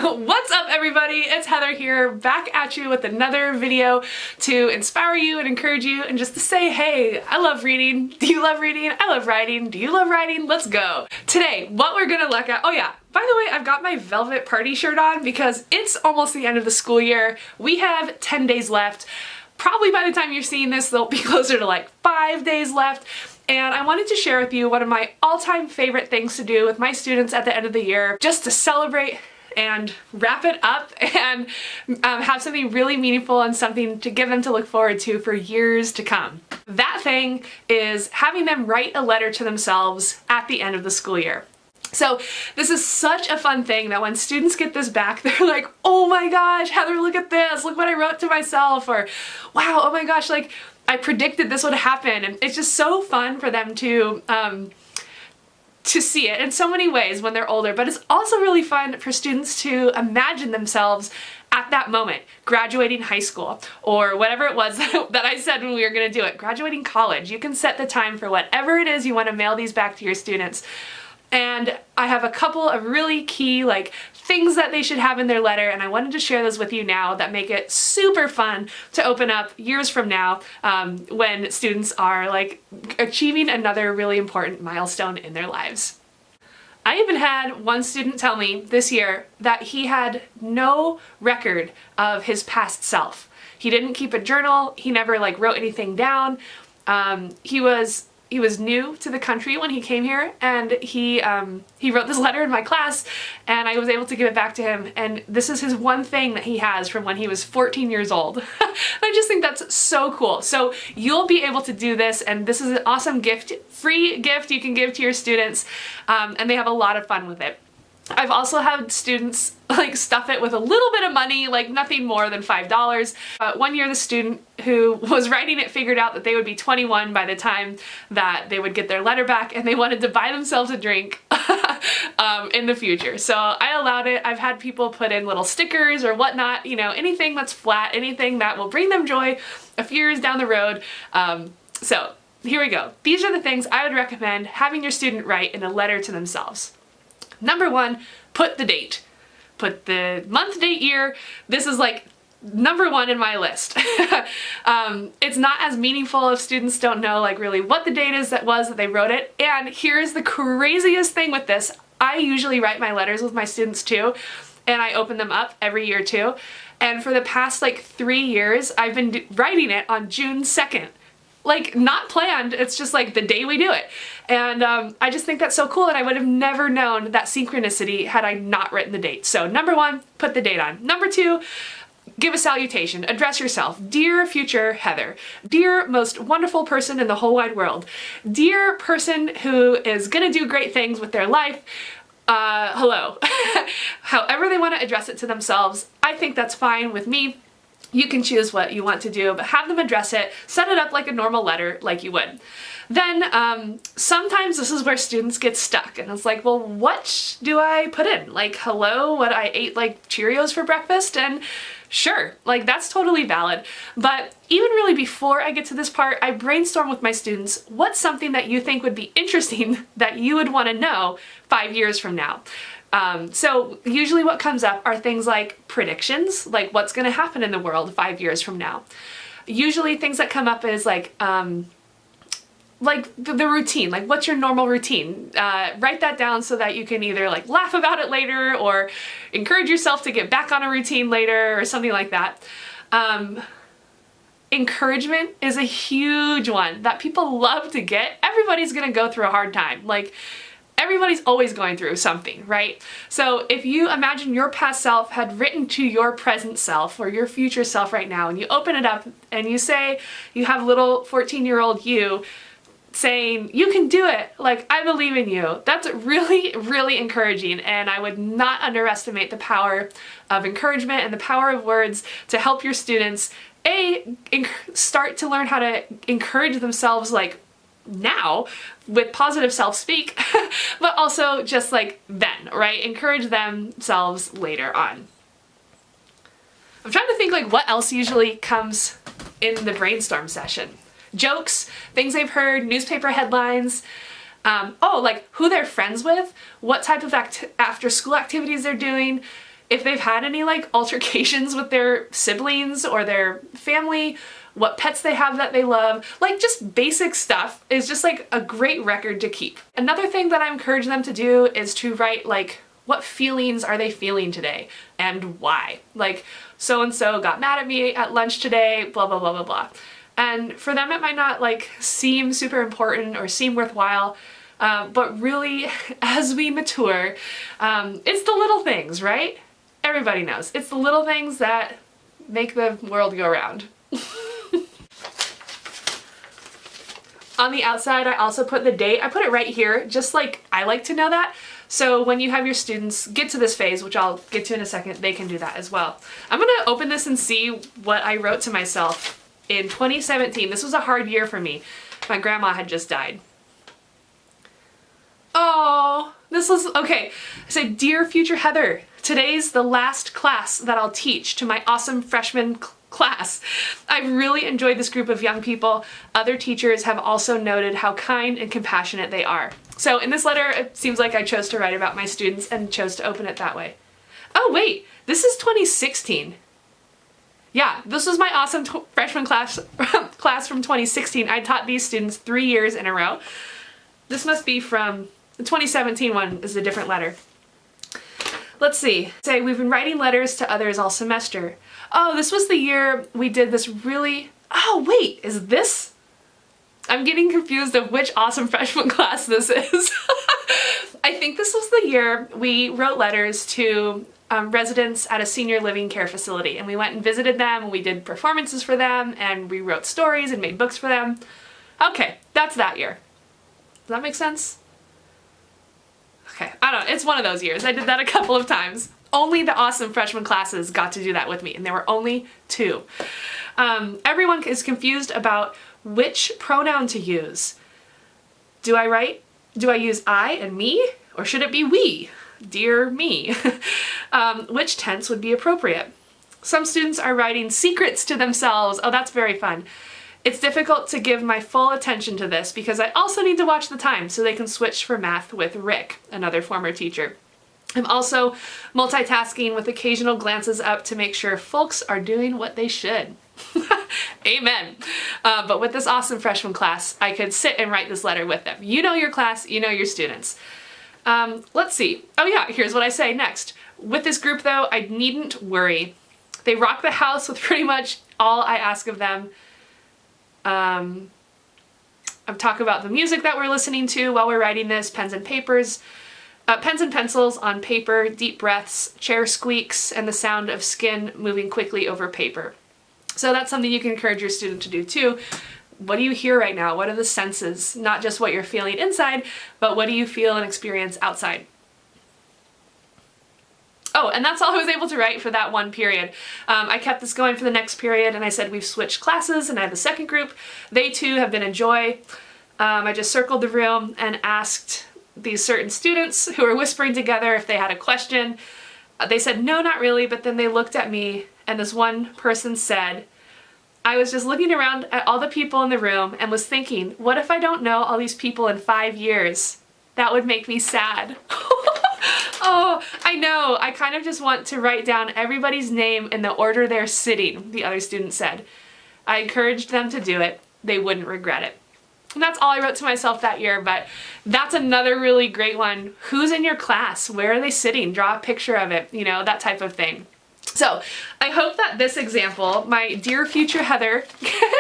What's up everybody? It's Heather here, back at you with another video to inspire you and encourage you and just to say, hey, I love reading. Do you love reading? I love writing. Do you love writing? Let's go. Today, what we're gonna look at, oh yeah, by the way, I've got my velvet party shirt on because it's almost the end of the school year. We have 10 days left. Probably by the time you're seeing this, there'll be closer to like 5 days left. And I wanted to share with you one of my all-time favorite things to do with my students at the end of the year, just to celebrate and wrap it up and have something really meaningful and something to give them to look forward to for years to come. That thing is having them write a letter to themselves at the end of the school year. So this is such a fun thing that when students get this back, they're like, oh my gosh, Heather, look at this, look what I wrote to myself, or wow, oh my gosh, like I predicted this would happen. And it's just so fun for them to see it in so many ways when they're older, but it's also really fun for students to imagine themselves at that moment, graduating high school, or whatever it was that I said when we were gonna do it, graduating college. You can set the time for whatever it is you wanna mail these back to your students. And I have a couple of really key things that they should have in their letter, and I wanted to share those with you now that make it super fun to open up years from now when students are achieving another really important milestone in their lives. I even had one student tell me this year that he had no record of his past self. He didn't keep a journal, he never wrote anything down. He was new to the country when he came here, and he wrote this letter in my class, and I was able to give it back to him, and this is his one thing that he has from when he was 14 years old. I just think that's so cool. So you'll be able to do this, and this is an awesome gift, free gift you can give to your students, and they have a lot of fun with it. I've also had students stuff it with a little bit of money, nothing more than $5. One year the student who was writing it figured out that they would be 21 by the time that they would get their letter back, and they wanted to buy themselves a drink in the future. So I allowed it. I've had people put in little stickers or whatnot, anything that's flat, anything that will bring them joy a few years down the road. So here we go. These are the things I would recommend having your student write in a letter to themselves. Number one, put the date. Put the month, date, year. This is number one in my list. It's not as meaningful if students don't know really what the date is that they wrote it. And here's the craziest thing with this. I usually write my letters with my students too, and I open them up every year too. And for the past 3 years, I've been writing it on June 2nd. Not planned, it's just the day we do it. And I just think that's so cool, and I would have never known that synchronicity had I not written the date. So number one, put the date on. Number two, give a salutation. Address yourself. Dear future Heather. Dear most wonderful person in the whole wide world. Dear person who is gonna do great things with their life. Hello. However they want to address it to themselves, I think that's fine with me. You can choose what you want to do, but have them address it, set it up like a normal letter like you would. Then sometimes this is where students get stuck, and it's well, what do I put in? Hello, what I ate Cheerios for breakfast? And sure, that's totally valid. But even really before I get to this part, I brainstorm with my students, what's something that you think would be interesting that you would want to know 5 years from now? So usually what comes up are things like predictions, what's going to happen in the world 5 years from now. Usually things that come up is the routine, what's your normal routine? Write that down so that you can either laugh about it later or encourage yourself to get back on a routine later or something like that. Encouragement is a huge one that people love to get. Everybody's going to go through a hard time. Everybody's always going through something, right? So if you imagine your past self had written to your present self or your future self right now, and you open it up and you say, you have little 14-year-old you saying, you can do it, I believe in you. That's really, really encouraging, and I would not underestimate the power of encouragement and the power of words to help your students, start to learn how to encourage themselves now with positive self-speak, but also just then, right? Encourage themselves later on. I'm trying to think what else usually comes in the brainstorm session. Jokes, things they've heard, newspaper headlines, who they're friends with, what type of after-school activities they're doing, if they've had any like altercations with their siblings or their family, what pets they have that they love, like just basic stuff is just like a great record to keep. Another thing that I encourage them to do is to write like, what feelings are they feeling today and why? Like, so-and-so got mad at me at lunch today, blah, blah, blah, blah, blah. And for them, it might not like seem super important or seem worthwhile, but really, as we mature, it's the little things, right? Everybody knows. It's the little things that make the world go round. On the outside, I also put the date. I put it right here, just like I like to know that. So when you have your students get to this phase, which I'll get to in a second, they can do that as well. I'm gonna open this and see what I wrote to myself in 2017. This was a hard year for me. My grandma had just died. Oh, this was, okay. I said, "Dear future Heather, today's the last class that I'll teach to my awesome freshman class. I really enjoyed this group of young people. Other teachers have also noted how kind and compassionate they are." So in this letter, it seems like I chose to write about my students and chose to open it that way. Oh wait, this is 2016. Yeah, this was my awesome freshman class from 2016. I taught these students 3 years in a row. This must be from the 2017 one is a different letter. Let's see. Say, "We've been writing letters to others all semester." Oh, this was the year we did this really... Oh, wait, is this? I'm getting confused of which awesome freshman class this is. I think this was the year we wrote letters to residents at a senior living care facility, and we went and visited them, and we did performances for them, and we wrote stories and made books for them. Okay, that's that year. Does that make sense? Okay, I don't know, it's one of those years. I did that a couple of times. Only the awesome freshman classes got to do that with me, and there were only 2. Everyone is confused about which pronoun to use. Do I use I and me, or should it be we? Dear me. Which tense would be appropriate? Some students are writing secrets to themselves. Oh, that's very fun. It's difficult to give my full attention to this because I also need to watch the time so they can switch for math with Rick, another former teacher. I'm also multitasking with occasional glances up to make sure folks are doing what they should. Amen. But with this awesome freshman class, I could sit and write this letter with them. You know your class, you know your students. Let's see. Oh yeah, here's what I say next. With this group though, I needn't worry. They rock the house with pretty much all I ask of them. I'm talking about the music that we're listening to while we're writing this, pens and pencils on paper, deep breaths, chair squeaks, and the sound of skin moving quickly over paper. So that's something you can encourage your student to do too. What do you hear right now? What are the senses? Not just what you're feeling inside, but what do you feel and experience outside? Oh, and that's all I was able to write for that one period. I kept this going for the next period, and I said we've switched classes, and I have the second group. They too have been a joy. I just circled the room and asked these certain students who were whispering together if they had a question. They said, no, not really, but then they looked at me, and this one person said, I was just looking around at all the people in the room and was thinking, what if I don't know all these people in 5 years? That would make me sad. Oh, I know. I kind of just want to write down everybody's name in the order they're sitting, the other student said. I encouraged them to do it. They wouldn't regret it. And that's all I wrote to myself that year, but that's another really great one. Who's in your class? Where are they sitting? Draw a picture of it, you know, that type of thing. So I hope that this example, my Dear Future Heather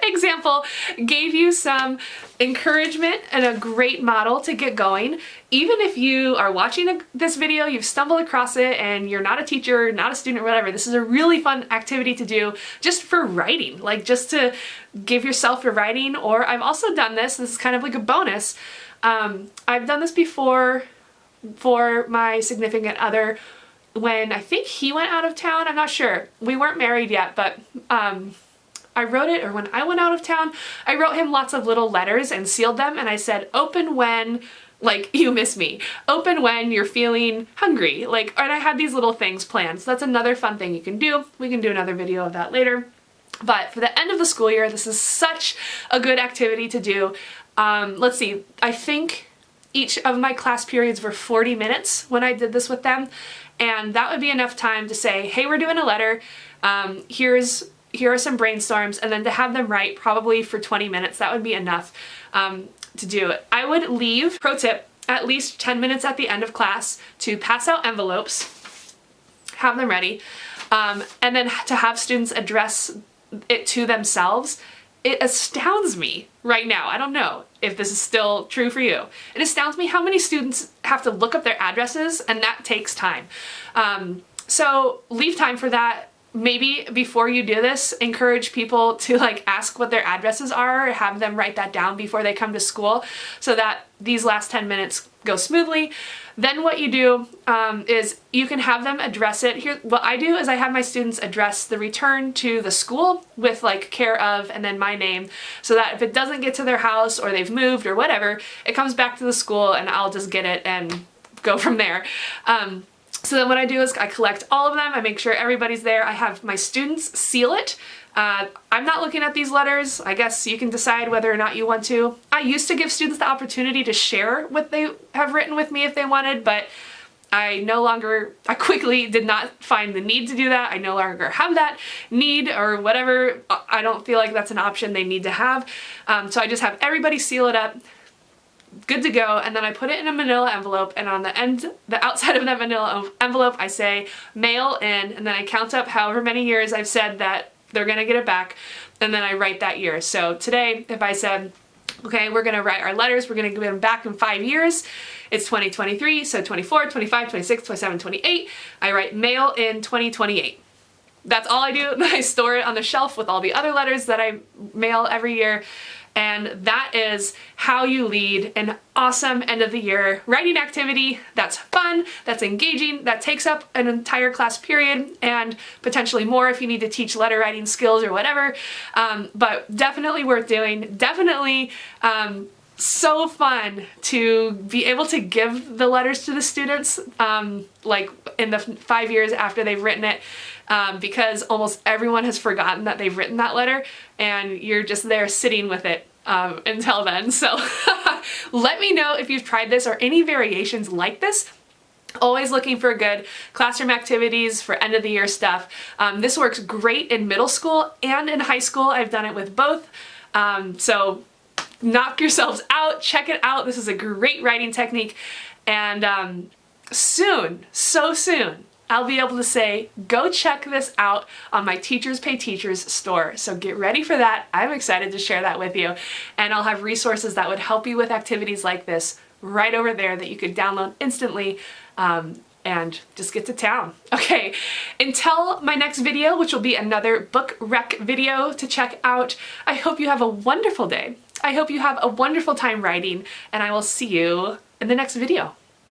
example, gave you some encouragement and a great model to get going. Even if you are watching this video, you've stumbled across it and you're not a teacher, not a student or whatever, this is a really fun activity to do just for writing, like just to give yourself your writing. Or I've also done this is kind of like a bonus. I've done this before for my significant other when I think he went out of town. I'm not sure. We weren't married yet, but I wrote it, or when I went out of town, I wrote him lots of little letters and sealed them, and I said, open when, like, you miss me. Open when you're feeling hungry. Like, and I had these little things planned. So that's another fun thing you can do. We can do another video of that later. But for the end of the school year, this is such a good activity to do. Let's see, I think each of my class periods were 40 minutes when I did this with them, and that would be enough time to say, hey, we're doing a letter, here are some brainstorms, and then to have them write probably for 20 minutes. That would be enough to do it. I would leave, pro tip, at least 10 minutes at the end of class to pass out envelopes, have them ready, and then to have students address it to themselves. It astounds me right now. I don't know if this is still true for you. It astounds me how many students have to look up their addresses, and that takes time. So leave time for that. Maybe before you do this, encourage people to like ask what their addresses are, or have them write that down before they come to school so that these last 10 minutes go smoothly. Then what you do is you can have them address it. Here, what I do is I have my students address the return to the school with like care of and then my name, so that if it doesn't get to their house or they've moved or whatever, it comes back to the school and I'll just get it and go from there. So then what I do is I collect all of them, I make sure everybody's there, I have my students seal it. I'm not looking at these letters. I guess you can decide whether or not you want to. I used to give students the opportunity to share what they have written with me if they wanted, but I quickly did not find the need to do that. I no longer have that need or whatever. I don't feel like that's an option they need to have. So I just have everybody seal it up, good to go, and then I put it in a manila envelope, and on the outside of that manila envelope I say mail in, and then I count up however many years I've said that they're gonna get it back, and then I write that year. So today, if I said, okay, we're gonna write our letters, we're gonna give them back in 5 years, it's 2023, so 24, 25, 26, 27, 28, I write mail in 2028. That's all I do. I store it on the shelf with all the other letters that I mail every year. And that is how you lead an awesome end of the year writing activity that's fun, that's engaging, that takes up an entire class period and potentially more if you need to teach letter writing skills or whatever. But definitely worth doing. Definitely so fun to be able to give the letters to the students like in the 5 years after they've written it. Because almost everyone has forgotten that they've written that letter and you're just there sitting with it until then. So let me know if you've tried this or any variations like this. Always looking for good classroom activities for end of the year stuff. This works great in middle school and in high school. I've done it with both. So knock yourselves out, check it out. This is a great writing technique, and soon, so soon, I'll be able to say, go check this out on my Teachers Pay Teachers store. So get ready for that. I'm excited to share that with you. And I'll have resources that would help you with activities like this right over there that you could download instantly and just get to town. Okay, until my next video, which will be another book rec video to check out, I hope you have a wonderful day. I hope you have a wonderful time writing, and I will see you in the next video.